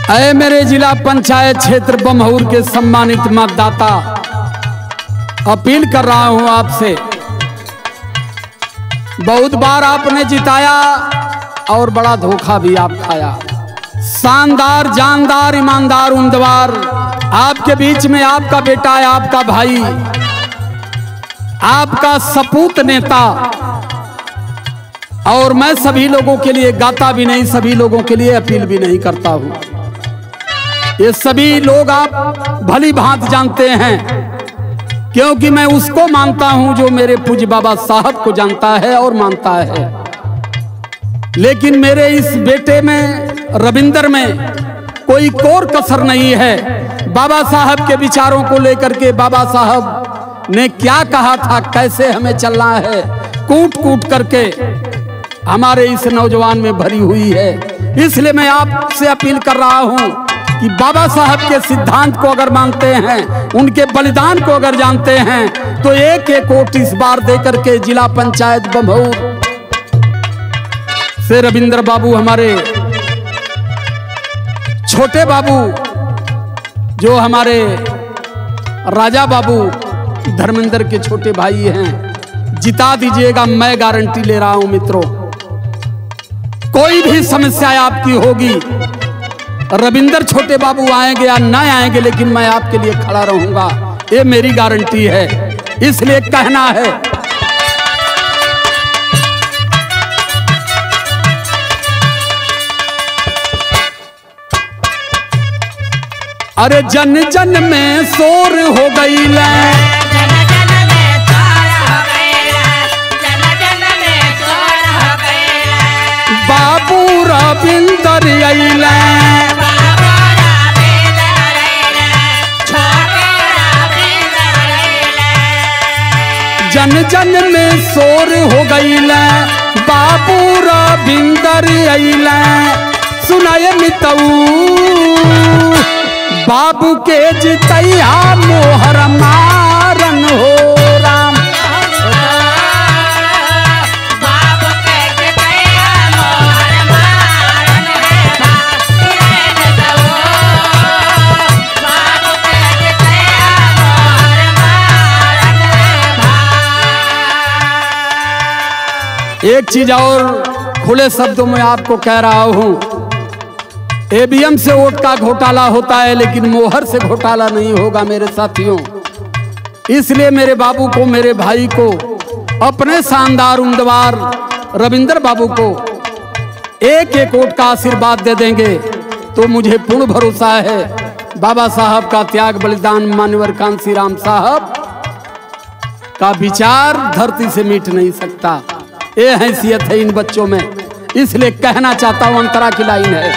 ऐ मेरे जिला पंचायत क्षेत्र बमहूर के सम्मानित मतदाता, अपील कर रहा हूं आपसे। बहुत बार आपने जिताया और बड़ा धोखा भी आप खाया। शानदार, जानदार, ईमानदार उम्मीदवार आपके बीच में आपका बेटा है, आपका भाई, आपका सपूत नेता। और मैं सभी लोगों के लिए गाता भी नहीं, सभी लोगों के लिए अपील भी नहीं करता हूं। ये सभी लोग आप भली भांति जानते हैं, क्योंकि मैं उसको मानता हूं जो मेरे पूज्य बाबा साहब को जानता है और मानता है। लेकिन मेरे इस बेटे में, रविंदर में कोई कोर कसर नहीं है। बाबा साहब के विचारों को लेकर के बाबा साहब ने क्या कहा था, कैसे हमें चलना है, कूट कूट करके हमारे इस नौजवान में भरी हुई है। इसलिए मैं आपसे अपील कर रहा हूं कि बाबा साहब के सिद्धांत को अगर मानते हैं, उनके बलिदान को अगर जानते हैं, तो एक एक वोट इस बार देकर के जिला पंचायत बमहूर से रविंदर बाबू, हमारे छोटे बाबू, जो हमारे राजा बाबू धर्मेंद्र के छोटे भाई हैं, जिता दीजिएगा। मैं गारंटी ले रहा हूं मित्रों, कोई भी समस्या आपकी होगी, रविंदर छोटे बाबू आएंगे या ना आएंगे, लेकिन मैं आपके लिए खड़ा रहूंगा, ये मेरी गारंटी है। इसलिए कहना है, अरे जन जन में शोर हो गई बाबू रविंदर अइले, जन जन में शोर हो गईले बाबू रविंदर अइले। सुनाए मितऊ बाबू के जितैया मोहर मारन हो राम। एक चीज और खुले शब्दों में आपको कह रहा हूं, ईवीएम से वोट का घोटाला होता है, लेकिन मोहर से घोटाला नहीं होगा मेरे साथियों। इसलिए मेरे बाबू को, मेरे भाई को, अपने शानदार उम्मीदवार रविंदर बाबू को एक एक वोट का आशीर्वाद दे देंगे, तो मुझे पूर्ण भरोसा है बाबा साहब का त्याग बलिदान, मान्यवर कांसी राम साहब का विचार धरती से मिट नहीं सकता। ये हैसियत है इन बच्चों में। इसलिए कहना चाहता हूं, अंतरा की लाइन है,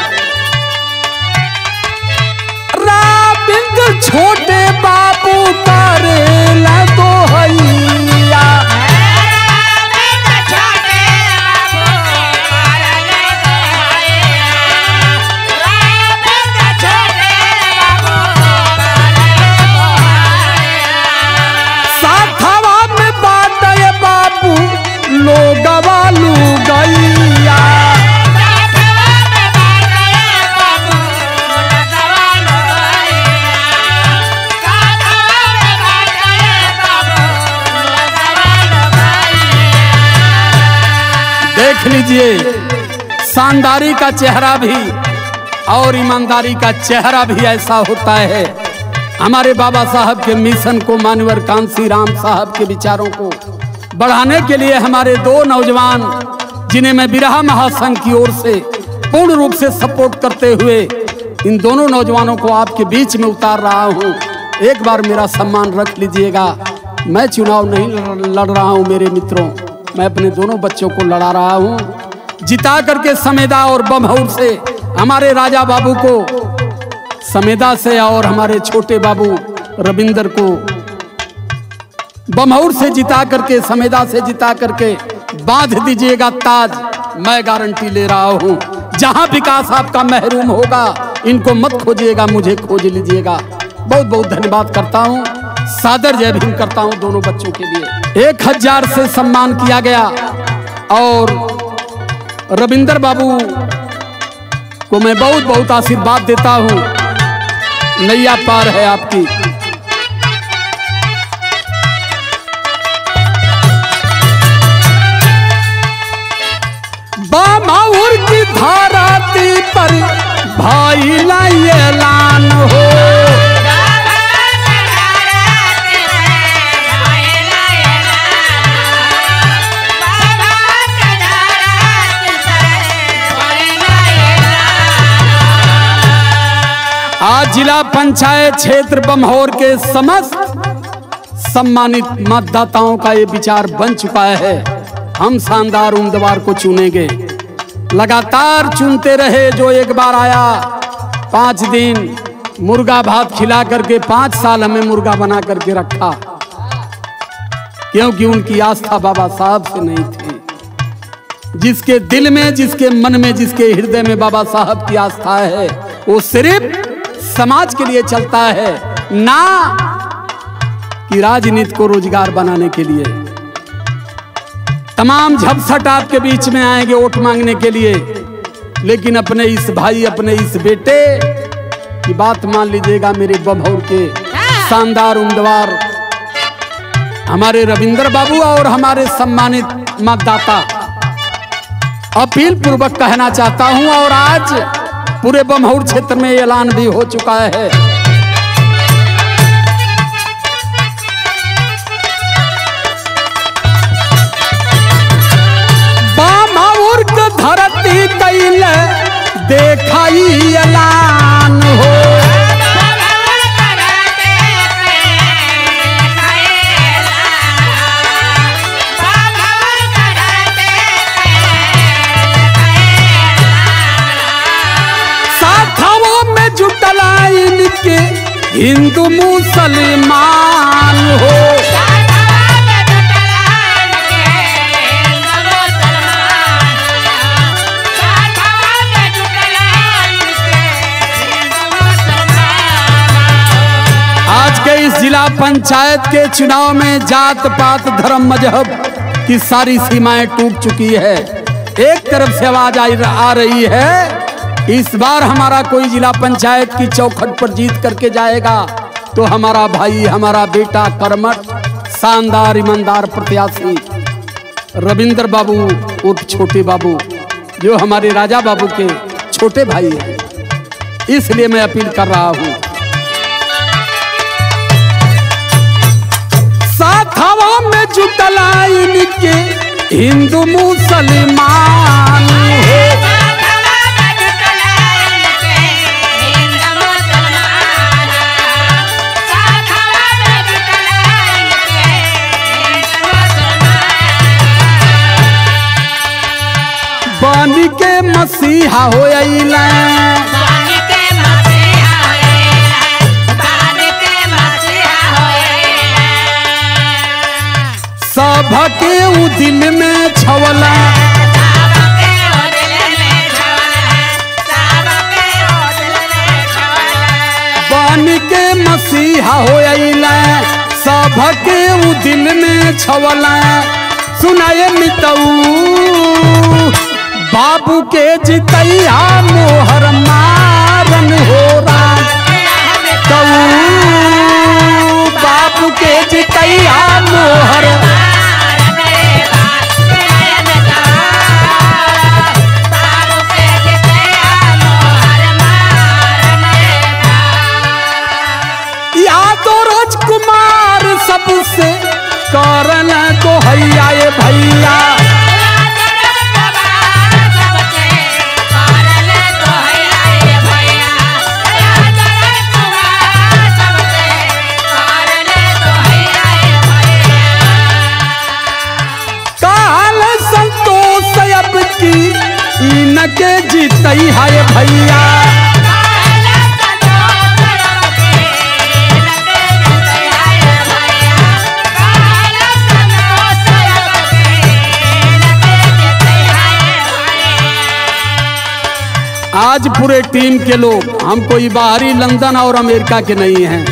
रविंदर छोटे बाबू करेला तो हैया, साथवा में बाटे बाबू लोगवा लू गैया। देख लीजिए, शानदारी का चेहरा भी और ईमानदारी का चेहरा भी ऐसा होता है। हमारे बाबा साहब के मिशन को, मान्यवर कांसी राम साहब के विचारों को बढ़ाने के लिए हमारे दो नौजवान, जिन्हें मैं बिरहा महासंघ की ओर से पूर्ण रूप से सपोर्ट करते हुए इन दोनों नौजवानों को आपके बीच में उतार रहा हूं। एक बार मेरा सम्मान रख लीजिएगा। मैं चुनाव नहीं लड़ रहा हूं मेरे मित्रों, मैं अपने दोनों बच्चों को लड़ा रहा हूं। जिता करके समेदा और बमहूर से हमारे राजा बाबू को, समेदा से, और हमारे छोटे बाबू रविंदर को बमहूर से जिता करके, समेदा से जिता करके बांध दीजिएगा ताज। मैं गारंटी ले रहा हूं, जहां विकास आपका महरूम होगा, इनको मत खोजिएगा, मुझे खोज लीजिएगा। बहुत बहुत धन्यवाद करता हूं, सादर जय भीम करता हूं दोनों बच्चों के लिए। 1000 से सम्मान किया गया और रविंदर बाबू को मैं बहुत बहुत आशीर्वाद देता हूं। नैया पार है आपकी। बामाउर की धराती पर भाई लाई ऐलान हो। आज जिला पंचायत क्षेत्र बमहौर के समस्त सम्मानित मतदाताओं का ये विचार बन चुका है। हम शानदार उम्मीदवार को चुनेंगे। लगातार चुनते रहे। जो एक बार आया 5 दिन मुर्गा भात खिला करके 5 साल हमें मुर्गा बना करके रखा, क्योंकि उनकी आस्था बाबा साहब से नहीं थी। जिसके दिल में, जिसके मन में, जिसके हृदय में बाबा साहब की आस्था है, वो सिर्फ समाज के लिए चलता है, ना कि राजनीति को रोजगार बनाने के लिए। तमाम झपसट आपके बीच में आएंगे वोट मांगने के लिए, लेकिन अपने इस भाई, अपने इस बेटे की बात मान लीजिएगा। मेरे बमहौर के शानदार उम्मीदवार हमारे रविंद्र बाबू और हमारे सम्मानित मतदाता, अपील पूर्वक कहना चाहता हूं, और आज पूरे बमहौर क्षेत्र में ऐलान भी हो चुका है। बमहौर की धरती कैल देखाई ऐलान हो। के हिंदू मुसलमान हो। आज के इस जिला पंचायत के चुनाव में जात पात धर्म मजहब की सारी सीमाएं टूट चुकी है। एक तरफ से आवाज आ रही है, इस बार हमारा कोई जिला पंचायत की चौखट पर जीत करके जाएगा तो हमारा भाई, हमारा बेटा कर्मठ, शानदार ईमानदार प्रत्याशी रविंद्र बाबू उर्फ छोटे बाबू, जो हमारे राजा बाबू के छोटे भाई हैं। इसलिए मैं अपील कर रहा हूं, साथ हवा में जुटला इनके हिंदू मुसलमान हो। बानी के मसीहा हो अइला, सबके उ दिल में छवला, बानी के मसीहा हो अइला, सबके उ दिल में छवला। सुनाए मितऊ बाबू के जितैया मोहर मारन हो राम, बाबू के जितैया मोहर। यादव राजकुमार सबसे करन को हैया ये भैया, इनके जीतई है भैया। आज पूरे टीम के लोग, हम कोई बाहरी लंदन और अमेरिका के नहीं हैं,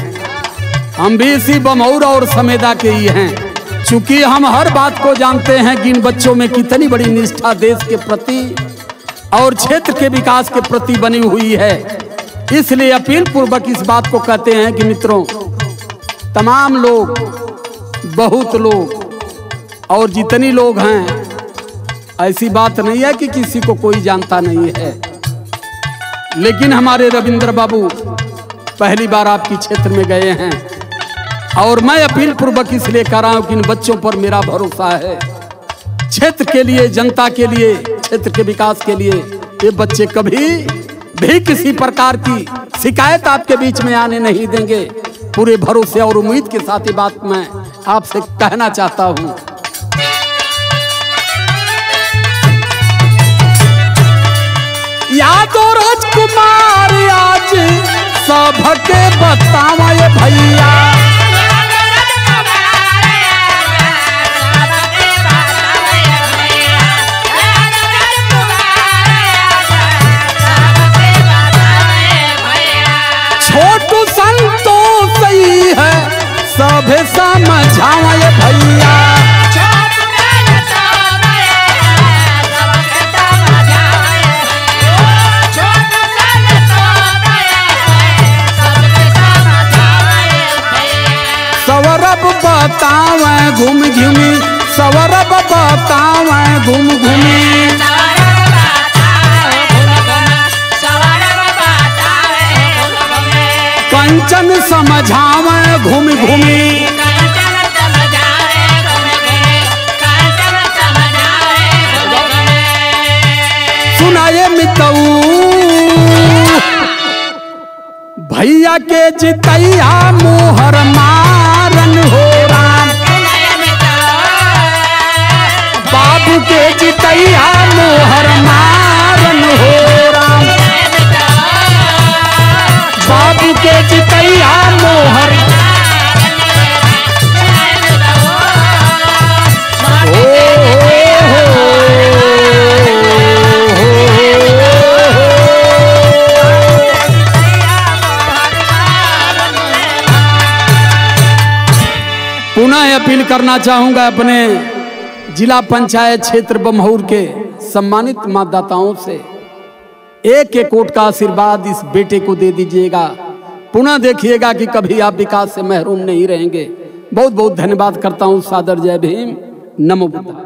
हम भी इसी बमहौर और समेदा के ही हैं। चूंकि हम हर बात को जानते हैं कि इन बच्चों में कितनी बड़ी निष्ठा देश के प्रति और क्षेत्र के विकास के प्रति बनी हुई है। इसलिए अपील पूर्वक इस बात को कहते हैं कि मित्रों, तमाम लोग, बहुत लोग और जितनी लोग हैं, ऐसी बात नहीं है कि किसी को कोई जानता नहीं है, लेकिन हमारे रविंद्र बाबू पहली बार आपकी क्षेत्र में गए हैं और मैं अपील पूर्वक इसलिए कर रहा हूं कि इन बच्चों पर मेरा भरोसा है। क्षेत्र के लिए, जनता के लिए, क्षेत्र के विकास के लिए ये बच्चे कभी भी किसी प्रकार की शिकायत आपके बीच में आने नहीं देंगे। पूरे भरोसे और उम्मीद के साथ ये बात मैं आपसे कहना चाहता हूं। यादव राजकुमार आज सबके बतावा ये भैया, छोटू संतोष सही है सभे समझावा ये भैया, सवरब बतावे घूम घूमी, सवरब बतावे घूम घूमी, कंचन समझावे घूम घूमी, सुनाए मितऊ भैया के जितैया मोहर मारन हो राम, बाबू के जितैया मोहर मारन हो राम, बाबू के जितैया मोहर पुनः अपील करना चाहूंगा अपने जिला पंचायत क्षेत्र बमहौर के सम्मानित मतदाताओं से, एक एक वोट का आशीर्वाद इस बेटे को दे दीजिएगा। पुनः देखिएगा कि कभी आप विकास से महरूम नहीं रहेंगे। बहुत बहुत धन्यवाद करता हूं। सादर जय भीम, नमो बुद्धाय।